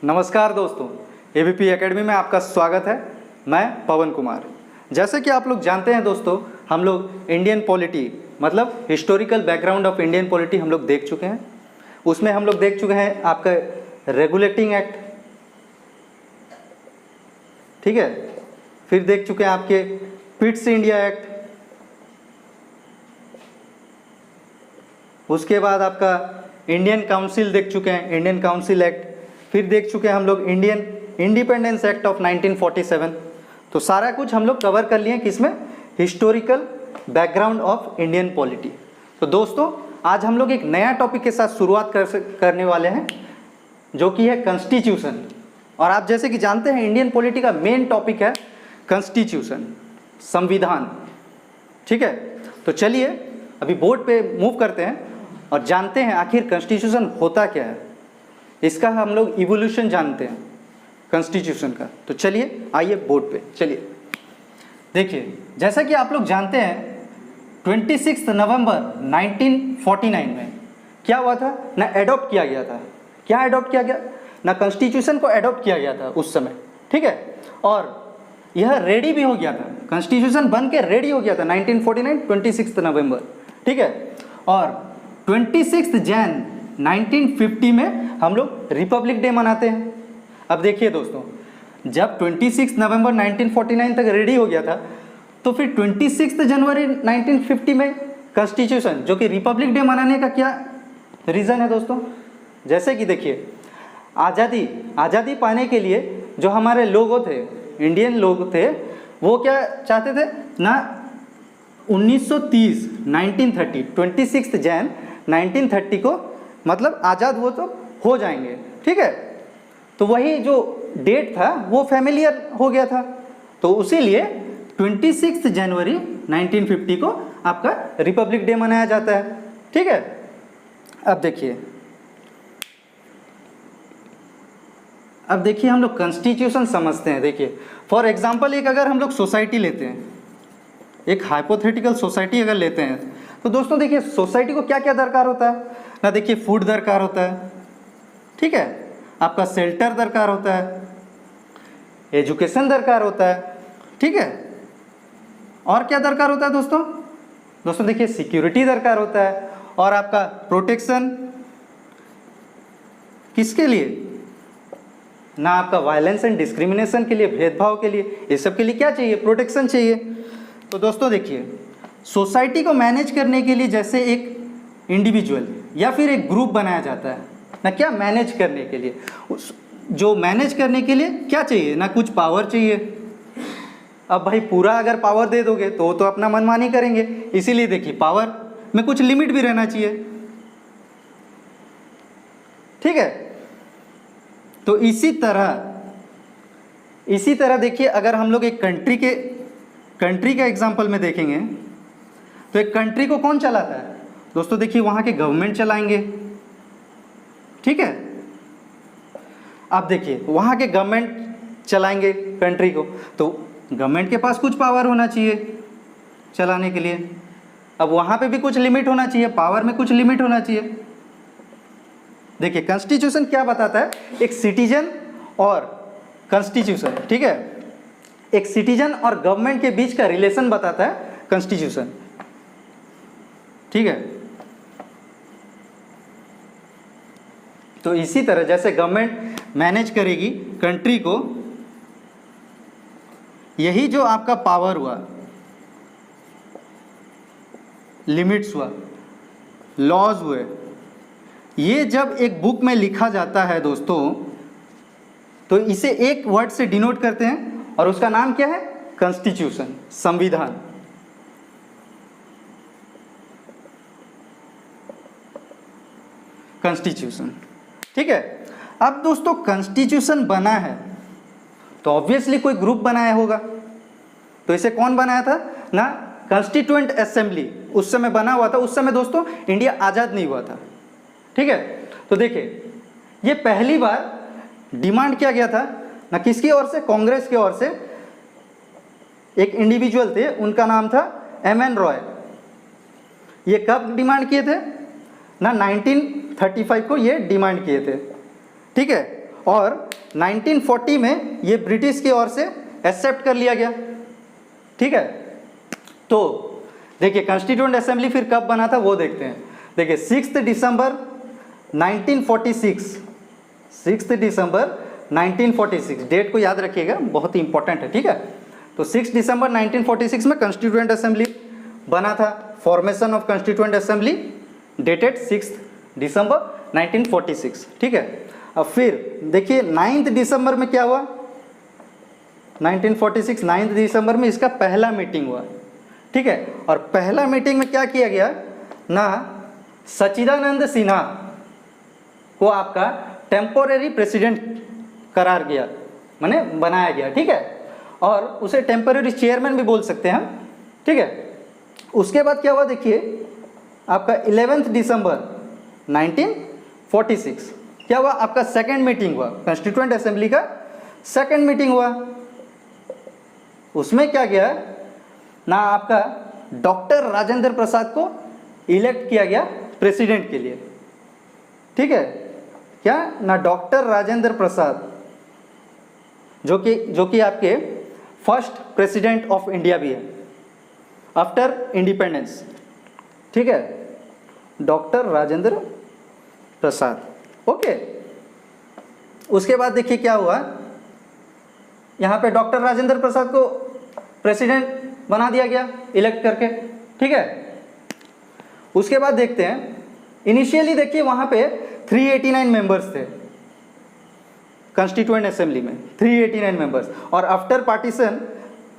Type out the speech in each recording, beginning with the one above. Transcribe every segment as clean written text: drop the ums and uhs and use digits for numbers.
नमस्कार दोस्तों, ABP academy में आपका स्वागत है। मैं पवन कुमार। जैसे कि आप लोग जानते हैं दोस्तों, हम लोग इंडियन पॉलिटी मतलब historical background of Indian polity हम लोग देख चुके हैं। उसमें हम लोग देख चुके हैं आपका रेगुलेटिंग एक्ट, ठीक है। फिर देख चुके हैं आपके पिट्स इंडिया एक्ट। उसके बाद आपका इंडियन काउंसिल देख चुके हैं, इंडियन काउंसिल एक्ट। फिर देख चुके हैं हम लोग इंडियन इंडिपेंडेंस एक्ट ऑफ 1947। तो सारा कुछ हम लोग कवर कर लिए हैं किसमें, historical background of Indian polity. तो दोस्तों आज हम लोग एक नया टॉपिक के साथ शुरुआत करने वाले हैं, जो कि है कॉन्स्टिट्यूशन। और आप जैसे कि जानते हैं इंडियन पॉलिटी का मेन टॉपिक है कॉन्स्टिट्यूशन, संविधान, ठीक है। तो चलिए अभी बोर्ड पे मूव करते हैं और जानते हैं आखिर कॉन्स्टिट्यूशन होता क्या है। इसका हम लोग इवोल्यूशन जानते हैं कॉन्स्टिट्यूशन का। तो चलिए आइए बोर्ड पे, चलिए देखिए। जैसा कि आप लोग जानते हैं 26 नवंबर 1949 में क्या हुआ था ना, एडॉप्ट किया गया था। क्या एडॉप्ट किया गया ना, कॉन्स्टिट्यूशन को एडॉप्ट किया गया था उस समय, ठीक है। और यह रेडी भी हो गया था, कॉन्स्टिट्यूशन बन के रेडी हो गया था 1949 26 नवंबर, ठीक है। और 26 जैन 1950 में हम लोग रिपब्लिक डे मनाते हैं। अब देखिए दोस्तों, जब 26 नवंबर 1949 तक रेडी हो गया था, तो फिर 26 जनवरी 1950 में कॉन्स्टिट्यूशन, जो कि रिपब्लिक डे मनाने का क्या रीज़न है दोस्तों। जैसे कि देखिए, आज़ादी पाने के लिए जो हमारे लोग थे, इंडियन लोग थे, वो क्या चाहते थे ना, 1930 1930 26 जैन 1930 को मतलब आज़ाद वो तो हो जाएंगे, ठीक है। तो वही जो डेट था वो फैमिलियर हो गया था, तो उसीलिए 26 जनवरी 1950 को आपका रिपब्लिक डे मनाया जाता है, ठीक है। अब देखिए हम लोग कॉन्स्टिट्यूशन समझते हैं। देखिए फॉर एग्जांपल एक अगर हम लोग सोसाइटी लेते हैं, एक हाइपोथेटिकल सोसाइटी अगर लेते हैं, तो दोस्तों देखिए सोसाइटी को क्या क्या दरकार होता है ना। देखिए फूड दरकार होता है, ठीक है, आपका शेल्टर दरकार होता है, एजुकेशन दरकार होता है, ठीक है। और क्या दरकार होता है दोस्तों देखिए सिक्योरिटी दरकार होता है, और आपका प्रोटेक्शन किसके लिए ना, आपका वायलेंस एंड डिस्क्रिमिनेशन के लिए, भेदभाव के लिए, ये सब के लिए क्या चाहिए, प्रोटेक्शन चाहिए। तो दोस्तों देखिए सोसाइटी को मैनेज करने के लिए जैसे एक इंडिविजुअल या फिर एक ग्रुप बनाया जाता है ना, क्या मैनेज करने के लिए, जो मैनेज करने के लिए क्या चाहिए ना, कुछ पावर चाहिए। अब भाई पूरा अगर पावर दे दोगे तो अपना मनमानी करेंगे, इसीलिए देखिए पावर में कुछ लिमिट भी रहना चाहिए, ठीक है। तो इसी तरह देखिए अगर हम लोग एक कंट्री के एग्जांपल में देखेंगे, तो एक कंट्री को कौन चलाता है दोस्तों, देखिए वहाँ के गवर्नमेंट चलाएंगे, ठीक है। अब देखिए वहाँ के गवर्नमेंट चलाएंगे कंट्री को, तो गवर्नमेंट के पास कुछ पावर होना चाहिए चलाने के लिए। अब वहाँ पे भी कुछ लिमिट होना चाहिए, पावर में कुछ लिमिट होना चाहिए। देखिए कॉन्स्टिट्यूशन क्या बताता है, एक सिटीजन और कॉन्स्टिट्यूशन, ठीक है, एक सिटीजन और गवर्नमेंट के बीच का रिलेशन बताता है कॉन्स्टिट्यूशन, ठीक है। तो इसी तरह जैसे गवर्नमेंट मैनेज करेगी कंट्री को, यही जो आपका पावर हुआ, लिमिट्स हुआ, लॉज हुए, ये जब एक बुक में लिखा जाता है दोस्तों, तो इसे एक वर्ड से डिनोट करते हैं और उसका नाम क्या है, कॉन्स्टिट्यूशन, संविधान। कॉन्स्टिट्यूशन, ठीक है। अब दोस्तों कॉन्स्टिट्यूशन बना है तो ऑब्वियसली कोई ग्रुप बनाया होगा, तो इसे कौन बनाया था ना, कॉन्स्टिट्यूएंट असेंबली उस समय बना हुआ था। उस समय दोस्तों इंडिया आज़ाद नहीं हुआ था, ठीक है। तो देखिए ये पहली बार डिमांड किया गया था ना, किसकी ओर से, कांग्रेस की ओर से। एक इंडिविजुअल थे, उनका नाम था एम.एन. रॉय। ये कब डिमांड किए थे ना, 1935 को ये डिमांड किए थे, ठीक है। और 1940 में ये ब्रिटिश की ओर से एक्सेप्ट कर लिया गया। ठीक है, तो देखिए कॉन्स्टिट्यूएंट असेंबली फिर कब बना था वो देखते हैं। देखिए 6 दिसंबर 1946, 6 दिसंबर 1946 डेट को याद रखिएगा, बहुत ही इंपॉर्टेंट है। ठीक है, तो 6 दिसंबर 1946 में कॉन्स्टिट्यूएंट असेंबली बना था। Formation of constituent assembly dated 6 दिसंबर 1946। ठीक है, अब फिर देखिए 9 दिसंबर में क्या हुआ, 1946 9 दिसंबर में इसका पहला मीटिंग हुआ। ठीक है, और पहला मीटिंग में क्या किया गया ना, सच्चिदानंद सिन्हा को आपका टेम्पोरेरी प्रेसिडेंट करार गया, माने बनाया गया। ठीक है, और उसे टेम्पोरेरी चेयरमैन भी बोल सकते हैं हम। ठीक है, उसके बाद क्या हुआ देखिए आपका 11 दिसंबर 1946 क्या हुआ, आपका सेकंड मीटिंग हुआ, कॉन्स्टिट्यूएंट असेंबली का सेकंड मीटिंग हुआ। उसमें क्या किया ना, आपका डॉक्टर राजेंद्र प्रसाद को इलेक्ट किया गया प्रेसिडेंट के लिए। ठीक है, क्या ना, डॉक्टर राजेंद्र प्रसाद जो कि आपके फर्स्ट प्रेसिडेंट ऑफ इंडिया भी है आफ्टर इंडिपेंडेंस। ठीक है, डॉक्टर राजेंद्र प्रसाद। ओके, उसके बाद देखिए क्या हुआ, यहाँ पे डॉक्टर राजेंद्र प्रसाद को प्रेसिडेंट बना दिया गया इलेक्ट करके। ठीक है, उसके बाद देखते हैं, इनिशियली देखिए वहाँ पे 389 मेंबर्स थे कॉन्स्टिट्यूएंट असेंबली में, 389 मेंबर्स, और आफ्टर पार्टीशन,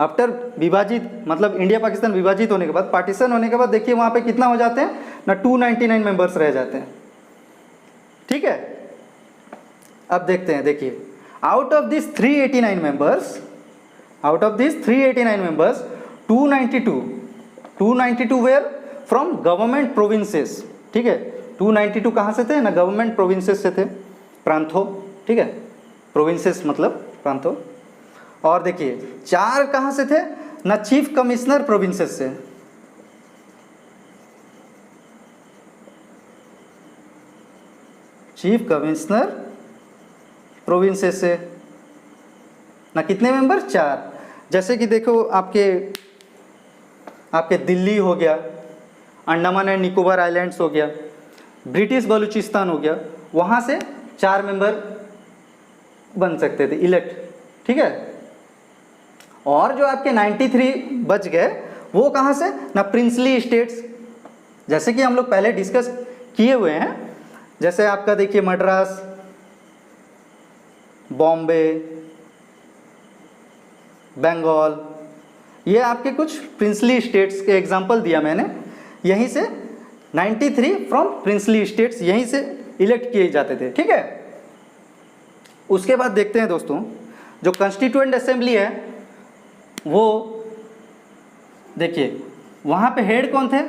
आफ्टर विभाजित मतलब इंडिया पाकिस्तान विभाजित होने के बाद, पार्टीशन होने के बाद देखिए वहाँ पे कितना हो जाते हैं ना, 299 मेंबर्स रह जाते हैं। ठीक है, अब देखते हैं, देखिए out of this 389 members, 292 were from government provinces. ठीक है, 292 कहाँ से थे ना, गवर्नमेंट प्रोविंसेस से थे, प्रांतों। ठीक है, प्रोविंसेस मतलब प्रांतों। और देखिए 4 कहाँ से थे ना, चीफ कमिश्नर प्रोविंसेस से। चीफ कमिश्नर प्रोविंसेस से ना कितने मेंबर, 4। जैसे कि देखो आपके दिल्ली हो गया, अंडमान एंड निकोबार आइलैंड्स हो गया, ब्रिटिश बलूचिस्तान हो गया, वहाँ से 4 मेंबर बन सकते थे इलेक्ट। ठीक है, और जो आपके 93 बच गए वो कहाँ से ना, प्रिंसली स्टेट्स, जैसे कि हम लोग पहले डिस्कस किए हुए हैं। जैसे आपका देखिए मद्रास, बॉम्बे, बंगाल, ये आपके कुछ प्रिंसली स्टेट्स के एग्जांपल दिया मैंने। यहीं से 93 फ्रॉम प्रिंसली स्टेट्स यहीं से इलेक्ट किए जाते थे। ठीक है, उसके बाद देखते हैं दोस्तों, जो कॉन्स्टिट्यूएंट असेंबली है वो देखिए वहाँ पे हेड कौन थे,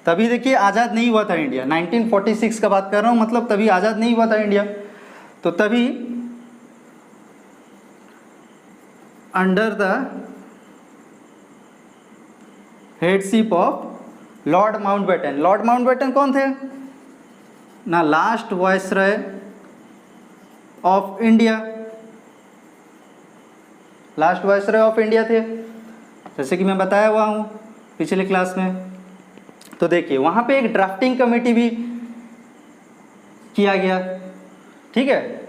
तभी देखिए आज़ाद नहीं हुआ था इंडिया, 1946 का बात कर रहा हूँ, मतलब तभी आज़ाद नहीं हुआ था इंडिया। तो तभी under the headship of Lord Mountbatten. Lord Mountbatten कौन थे ना, last viceroy of India, last viceroy of India थे, जैसे कि मैं बताया हुआ हूँ पिछले क्लास में। तो देखिए वहाँ पे एक ड्राफ्टिंग कमेटी भी किया गया। ठीक है,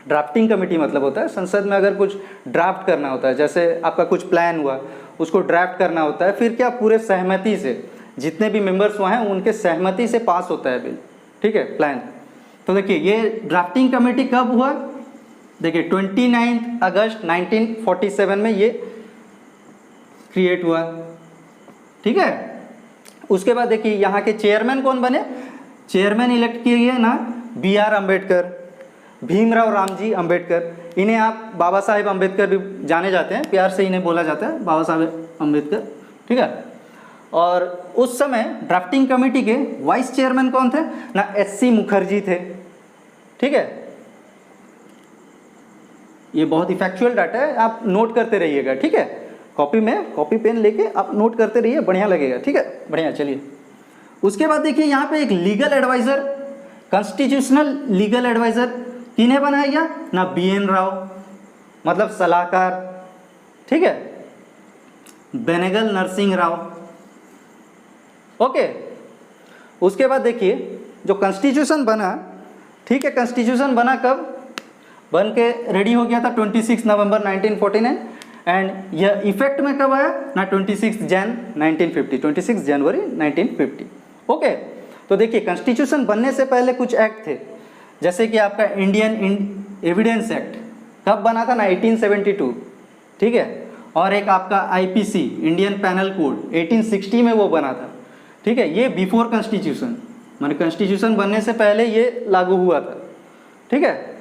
ड्राफ्टिंग कमेटी मतलब होता है संसद में अगर कुछ ड्राफ्ट करना होता है, जैसे आपका कुछ प्लान हुआ उसको ड्राफ्ट करना होता है, फिर क्या पूरे सहमति से, जितने भी मेंबर्स वहाँ हैं उनके सहमति से पास होता है बिल। ठीक है, प्लान। तो देखिए ये ड्राफ्टिंग कमेटी कब हुआ, देखिए 29 अगस्त 1947 में ये क्रिएट हुआ। ठीक है, उसके बाद देखिए यहाँ के चेयरमैन कौन बने, चेयरमैन इलेक्ट किए गए ना BR अम्बेडकर, भीमराव रामजी अम्बेडकर, इन्हें आप बाबा साहेब अम्बेडकर भी जाने जाते हैं, प्यार से इन्हें बोला जाता है बाबा साहेब अम्बेडकर। ठीक है, और उस समय ड्राफ्टिंग कमेटी के वाइस चेयरमैन कौन थे ना, SC मुखर्जी थे। ठीक है, ये बहुत ही फैक्चुअल डाटा है, आप नोट करते रहिएगा। ठीक है, कॉपी पेन लेके आप नोट करते रहिए, बढ़िया लगेगा। ठीक है, बढ़िया। चलिए उसके बाद देखिए यहाँ पे एक legal adviser, constitutional legal adviser किन्हें बनाया गया? ना BN राव मतलब सलाहकार, ठीक है, बेनेगल नरसिंह राव। ओके, उसके बाद देखिए जो कॉन्स्टिट्यूशन बना, ठीक है, कॉन्स्टिट्यूशन बना कब? बन के रेडी हो गया था 26 नवंबर 1949 एंड यह इफेक्ट में कब आया? ना 26 जनवरी 1950। ओके, तो देखिए कॉन्स्टिट्यूशन बनने से पहले कुछ एक्ट थे, जैसे कि आपका इंडियन एविडेंस एक्ट कब बना था? ना 1872, ठीक है, और एक आपका IPC इंडियन पैनल कोड 1860 में वो बना था, ठीक है, ये बिफोर कॉन्स्टिट्यूशन, माने कॉन्स्टिट्यूशन बनने से पहले ये लागू हुआ था, ठीक है।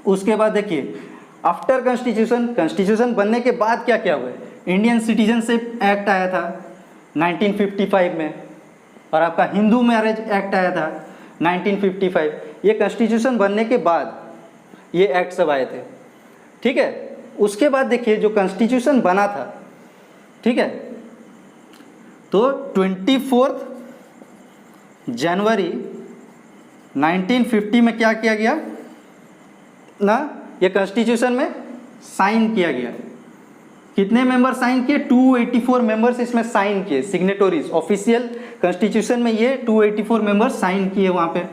उसके बाद देखिए आफ्टर कॉन्स्टिट्यूशन बनने के बाद क्या क्या हुआ? इंडियन सिटीजनशिप एक्ट आया था 1955 में, और आपका हिंदू मैरिज एक्ट आया था 1955। ये कॉन्स्टिट्यूशन बनने के बाद ये एक्ट सब आए थे, ठीक है। उसके बाद देखिए जो कॉन्स्टिट्यूशन बना था, ठीक है, तो 24 जनवरी 1950 में क्या किया गया ना, ये कॉन्स्टिट्यूशन में साइन किया गया। कितने मेंबर साइन किए? 284 मेंबर्स इसमें साइन किए, सिग्नेटरीज। ऑफिशियल कॉन्स्टिट्यूशन में ये 284 मेंबर्स साइन किए वहाँ पे,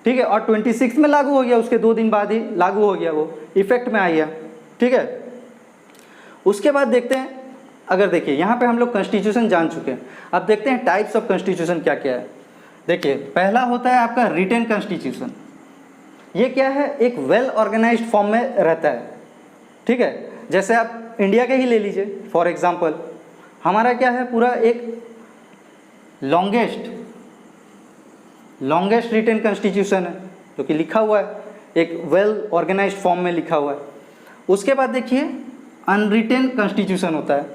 ठीक है, और 26 में लागू हो गया, उसके 2 दिन बाद ही लागू हो गया, वो इफेक्ट में आ गया, ठीक है। उसके बाद देखते हैं, अगर देखिए यहाँ पे हम लोग कॉन्स्टिट्यूशन जान चुके हैं, अब देखते हैं टाइप्स ऑफ कॉन्स्टिट्यूशन क्या क्या है। देखिए पहला होता है आपका रिटन कॉन्स्टिट्यूशन। ये क्या है? एक वेल ऑर्गेनाइज्ड फॉर्म में रहता है, ठीक है। जैसे आप इंडिया के ही ले लीजिए फॉर एग्जांपल, हमारा क्या है, पूरा एक लॉन्गेस्ट रिटन कॉन्स्टिट्यूशन है जो कि लिखा हुआ है, एक वेल ऑर्गेनाइज्ड फॉर्म में लिखा हुआ है। उसके बाद देखिए अनरिटन कॉन्स्टिट्यूशन होता है।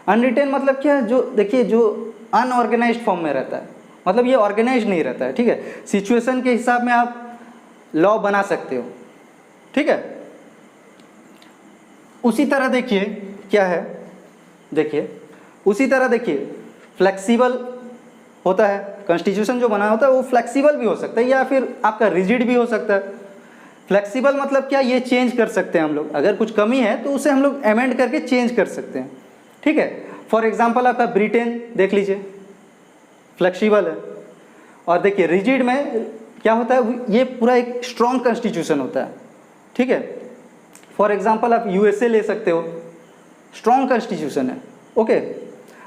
अनरिटन मतलब क्या है? जो देखिए जो अनऑर्गेनाइज्ड फॉर्म में रहता है, मतलब ये ऑर्गेनाइज नहीं रहता है, ठीक है। सिचुएशन के हिसाब में आप लॉ बना सकते हो, ठीक है। उसी तरह देखिए क्या है, देखिए उसी तरह देखिए फ्लेक्सिबल होता है। कॉन्स्टिट्यूशन जो बना होता है वो फ्लेक्सिबल भी हो सकता है या फिर आपका रिजिड भी हो सकता है। फ्लेक्सिबल मतलब क्या? ये चेंज कर सकते हैं हम लोग, अगर कुछ कमी है तो उसे हम लोग अमेंड करके चेंज कर सकते हैं, ठीक है। फॉर एग्जांपल आपका ब्रिटेन देख लीजिए, फ्लेक्सिबल है। और देखिए रिजिड में क्या होता है, ये पूरा एक स्ट्रॉन्ग कॉन्स्टिट्यूशन होता है, ठीक है। फॉर एग्जांपल आप USA ले सकते हो, स्ट्रॉन्ग कॉन्स्टिट्यूशन है, ओके।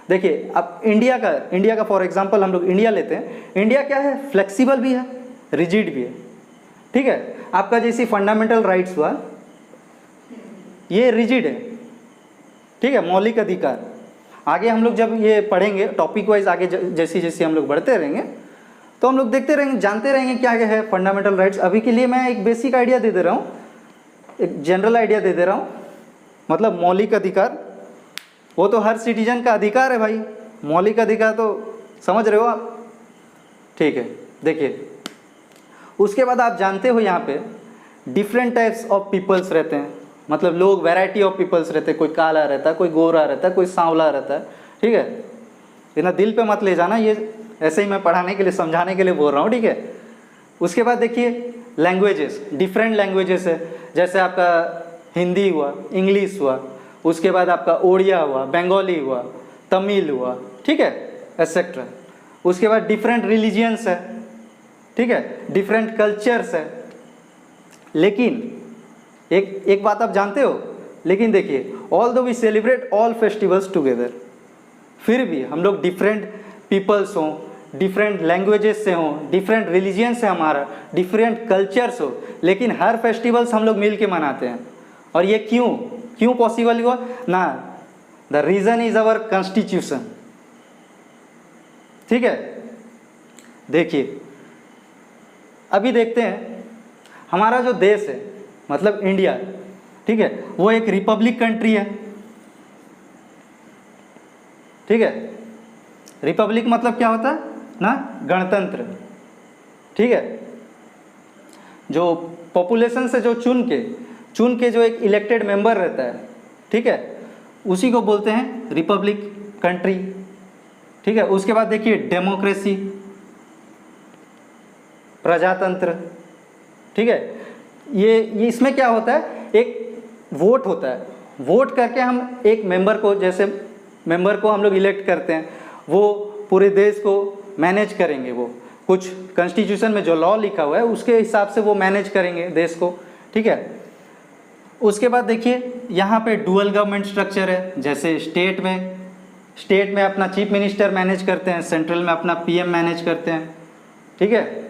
देखिए अब इंडिया का फॉर एग्जांपल हम लोग इंडिया लेते हैं। इंडिया क्या है? फ्लेक्सिबल भी है, रिजिड भी है, ठीक है। आपका जैसे फंडामेंटल राइट्स हुआ, ये रिजिड है, ठीक है, मौलिक अधिकार। आगे हम लोग जब ये पढ़ेंगे टॉपिक वाइज, आगे जैसे जैसे हम लोग बढ़ते रहेंगे तो हम लोग देखते रहेंगे, जानते रहेंगे क्या क्या है फंडामेंटल राइट्स। अभी के लिए मैं एक बेसिक आइडिया दे दे रहा हूँ, एक जनरल आइडिया दे दे रहा हूँ। मतलब मौलिक अधिकार वो तो हर सिटीजन का अधिकार है भाई, मौलिक अधिकार तो समझ रहे हो आप, ठीक है। देखिए उसके बाद आप जानते हो यहाँ पे डिफरेंट टाइप्स ऑफ पीपल्स रहते हैं, मतलब लोग वैरायटी ऑफ पीपल्स रहते हैं। कोई काला रहता है, कोई गोरा रहता है, कोई सांवला रहता है, ठीक है। इतना दिल पे मत ले जाना, ये ऐसे ही मैं पढ़ाने के लिए समझाने के लिए बोल रहा हूँ, ठीक है। उसके बाद देखिए लैंग्वेजेस, डिफरेंट लैंग्वेजेस है, जैसे आपका हिंदी हुआ, इंग्लिश हुआ, उसके बाद आपका ओडिया हुआ, बंगाली हुआ, तमिल हुआ, ठीक है, एक्सेट्रा। उसके बाद डिफरेंट रिलीजियंस है, ठीक है, डिफरेंट कल्चर्स है। लेकिन एक बात आप जानते हो, लेकिन देखिए although we celebrate all festivals together, फिर भी हम लोग डिफरेंट पीपल्स हों, डिफरेंट लैंग्वेजेस से हों, डिफरेंट रिलीजियन से हमारा डिफरेंट कल्चर्स हो, लेकिन हर फेस्टिवल्स हम लोग मिल के मनाते हैं। और ये क्यों पॉसिबल हुआ ना? The reason is our constitution, ठीक है। देखिए अभी देखते हैं हमारा जो देश है, मतलब इंडिया, ठीक है, वो एक रिपब्लिक कंट्री है, ठीक है। रिपब्लिक मतलब क्या होता है ना? गणतंत्र, ठीक है। जो पॉपुलेशन से जो चुन के जो एक इलेक्टेड मेंबर रहता है, ठीक है, उसी को बोलते हैं रिपब्लिक कंट्री, ठीक है। उसके बाद देखिए डेमोक्रेसी, प्रजातंत्र, ठीक है। ये इसमें क्या होता है, एक वोट होता है, वोट करके हम एक मेंबर को, जैसे मेंबर को हम लोग इलेक्ट करते हैं, वो पूरे देश को मैनेज करेंगे, वो कुछ कॉन्स्टिट्यूशन में जो लॉ लिखा हुआ है उसके हिसाब से वो मैनेज करेंगे देश को, ठीक है। उसके बाद देखिए यहाँ पे डुअल गवर्नमेंट स्ट्रक्चर है, जैसे स्टेट में अपना चीफ मिनिस्टर मैनेज करते हैं, सेंट्रल में अपना पीएम मैनेज करते हैं, ठीक है।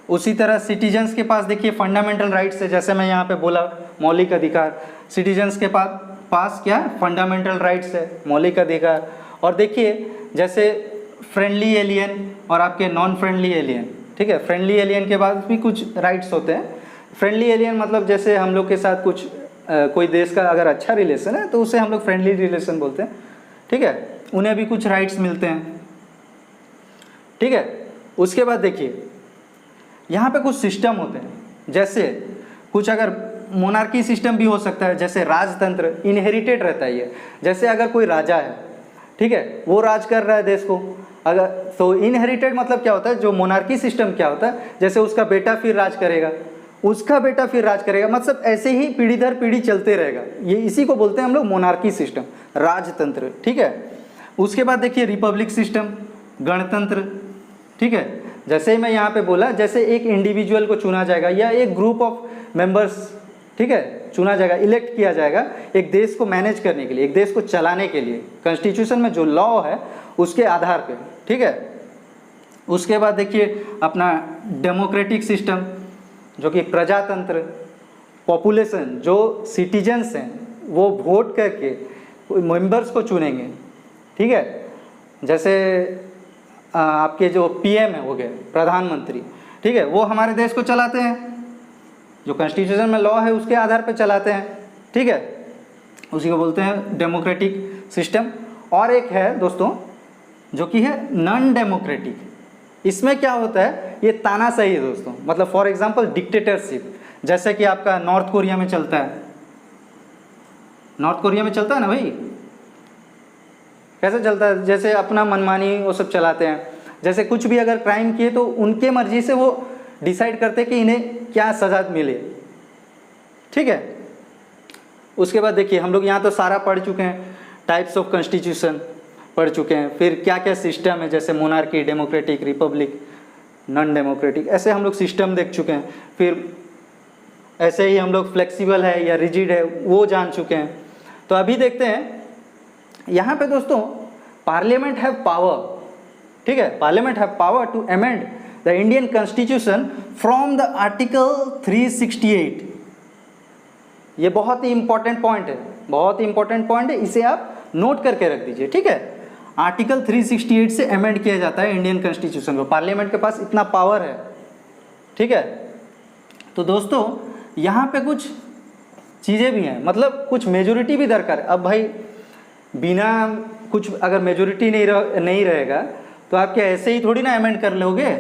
उसी तरह सिटीजन्स के पास देखिए फंडामेंटल राइट्स है, जैसे मैं यहाँ पे बोला मौलिक अधिकार, सिटीजन्स के पास क्या है, फंडामेंटल राइट्स है, मौलिक अधिकार। और देखिए जैसे फ्रेंडली एलियन और आपके नॉन फ्रेंडली एलियन, ठीक है। फ्रेंडली एलियन के बाद भी कुछ राइट्स होते हैं। फ्रेंडली एलियन मतलब जैसे हम लोग के साथ कुछ कोई देश का अगर अच्छा रिलेशन है तो उसे हम लोग फ्रेंडली रिलेशन बोलते हैं, ठीक है। उन्हें भी कुछ राइट्स मिलते हैं, ठीक है। उसके बाद देखिए यहाँ पे कुछ सिस्टम होते हैं, जैसे कुछ अगर मोनार्की सिस्टम भी हो सकता है, जैसे राजतंत्र इनहेरिटेड रहता है ये, जैसे अगर कोई राजा है, ठीक है, वो राज कर रहा है देश को, अगर तो इनहेरिटेड मतलब क्या होता है, जो मोनार्की सिस्टम क्या होता है, जैसे उसका बेटा फिर राज करेगा, उसका बेटा फिर राज करेगा, मतलब ऐसे ही पीढ़ी दर पीढ़ी चलते रहेगा, ये इसी को बोलते हैं हम लोग मोनार्की सिस्टम, राजतंत्र, ठीक है। उसके बाद देखिए रिपब्लिक सिस्टम, गणतंत्र, ठीक है। जैसे ही मैं यहाँ पे बोला, जैसे एक इंडिविजुअल को चुना जाएगा या एक ग्रुप ऑफ मेंबर्स, ठीक है, चुना जाएगा, इलेक्ट किया जाएगा एक देश को मैनेज करने के लिए, एक देश को चलाने के लिए, कॉन्स्टिट्यूशन में जो लॉ है उसके आधार पे, ठीक है। उसके बाद देखिए अपना डेमोक्रेटिक सिस्टम, जो कि प्रजातंत्र, पॉपुलेशन जो सिटीजन्स हैं वो वोट करके मेंबर्स को चुनेंगे, ठीक है। जैसे आपके जो पीएम है हो गए प्रधानमंत्री, ठीक है, वो हमारे देश को चलाते हैं, जो कॉन्स्टिट्यूशन में लॉ है उसके आधार पर चलाते हैं, ठीक है। उसी को बोलते हैं डेमोक्रेटिक सिस्टम। और एक है दोस्तों जो कि है नॉन डेमोक्रेटिक, इसमें क्या होता है, ये तानाशाही है दोस्तों, मतलब फॉर एग्जांपल डिक्टेटरशिप, जैसे कि आपका नॉर्थ कोरिया में चलता है, नॉर्थ कोरिया में चलता है ना भाई, कैसे चलता है, जैसे अपना मनमानी वो सब चलाते हैं, जैसे कुछ भी अगर क्राइम किए तो उनके मर्जी से वो डिसाइड करते हैं कि इन्हें क्या सजा मिले, ठीक है। उसके बाद देखिए हम लोग यहाँ तो सारा पढ़ चुके हैं, टाइप्स ऑफ कॉन्स्टिट्यूशन पढ़ चुके हैं, फिर क्या क्या सिस्टम है, जैसे monarchy, democratic, Republic, non democratic, ऐसे हम लोग सिस्टम देख चुके हैं। फिर ऐसे ही हम लोग फ्लेक्सिबल है या रिजिड है वो जान चुके हैं। तो अभी देखते हैं यहाँ पे दोस्तों, पार्लियामेंट हैव पावर, ठीक है, parliament have power to amend the Indian constitution from the article 368। ये बहुत ही इंपॉर्टेंट पॉइंट है, बहुत ही इंपॉर्टेंट पॉइंट है, इसे आप नोट करके रख दीजिए, ठीक है। आर्टिकल 368 से अमेंड किया जाता है इंडियन कॉन्स्टिट्यूशन को, पार्लियामेंट के पास इतना पावर है, ठीक है। तो दोस्तों यहाँ पे कुछ चीज़ें भी हैं, मतलब कुछ मेजोरिटी भी दरकार है। अब भाई बिना कुछ अगर मेजोरिटी नहीं रहेगा तो आप क्या ऐसे ही थोड़ी ना अमेंड कर लोगे,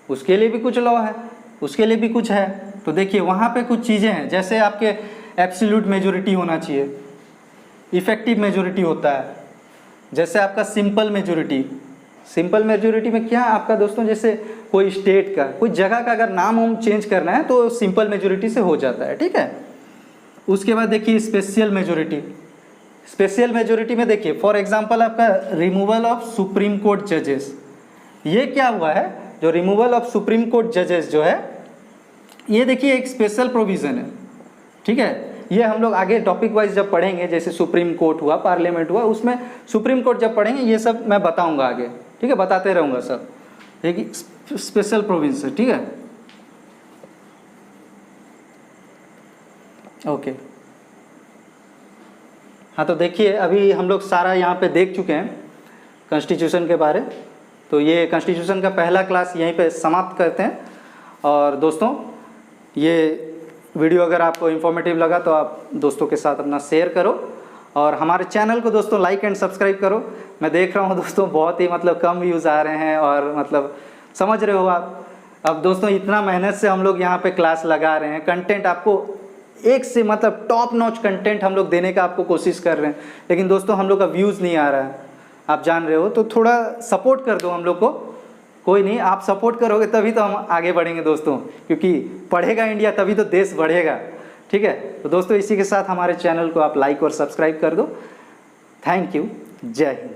उसके लिए भी कुछ लॉ है, उसके लिए भी कुछ है। तो देखिए वहाँ पे कुछ चीज़ें हैं, जैसे आपके एब्सोल्यूट मेजोरिटी होना चाहिए, इफेक्टिव मेजोरिटी होता है, जैसे आपका सिंपल मेजोरिटी। सिंपल मेजोरिटी में क्या आपका दोस्तों, जैसे कोई स्टेट का, कोई जगह का अगर नाम हम चेंज करना है तो सिंपल मेजोरिटी से हो जाता है, ठीक है। उसके बाद देखिए स्पेशल मेजोरिटी। स्पेशल मेजोरिटी में देखिए फॉर एग्जांपल आपका रिमूवल ऑफ सुप्रीम कोर्ट जजेस, ये क्या हुआ है, जो रिमूवल ऑफ सुप्रीम कोर्ट जजेस जो है, ये देखिए एक स्पेशल प्रोविज़न है, ठीक है। ये हम लोग आगे टॉपिक वाइज जब पढ़ेंगे, जैसे सुप्रीम कोर्ट हुआ, पार्लियामेंट हुआ, उसमें सुप्रीम कोर्ट जब पढ़ेंगे ये सब मैं बताऊंगा आगे, ठीक है, बताते रहूँगा सब। एक स्पेशल प्रोविंस है, ठीक है, ओके। हाँ तो देखिए अभी हम लोग सारा यहाँ पे देख चुके हैं कॉन्स्टिट्यूशन के बारे, तो ये कॉन्स्टिट्यूशन का पहला क्लास यहीं पे समाप्त करते हैं। और दोस्तों ये वीडियो अगर आपको इन्फॉर्मेटिव लगा तो आप दोस्तों के साथ अपना शेयर करो, और हमारे चैनल को दोस्तों लाइक एंड सब्सक्राइब करो। मैं देख रहा हूँ दोस्तों बहुत ही मतलब कम व्यूज़ आ रहे हैं, और मतलब समझ रहे हो आप। अब दोस्तों इतना मेहनत से हम लोग यहाँ पे क्लास लगा रहे हैं, कंटेंट आपको एक से मतलब टॉप नॉच कंटेंट हम लोग देने का आपको कोशिश कर रहे हैं, लेकिन दोस्तों हम लोग का व्यूज़ नहीं आ रहा है, आप जान रहे हो। तो थोड़ा सपोर्ट कर दो हम लोग को, कोई नहीं, आप सपोर्ट करोगे तभी तो हम आगे बढ़ेंगे दोस्तों, क्योंकि पढ़ेगा इंडिया तभी तो देश बढ़ेगा। ठीक है, तो दोस्तों इसी के साथ हमारे चैनल को आप लाइक और सब्सक्राइब कर दो। थैंक यू, जय हिंद।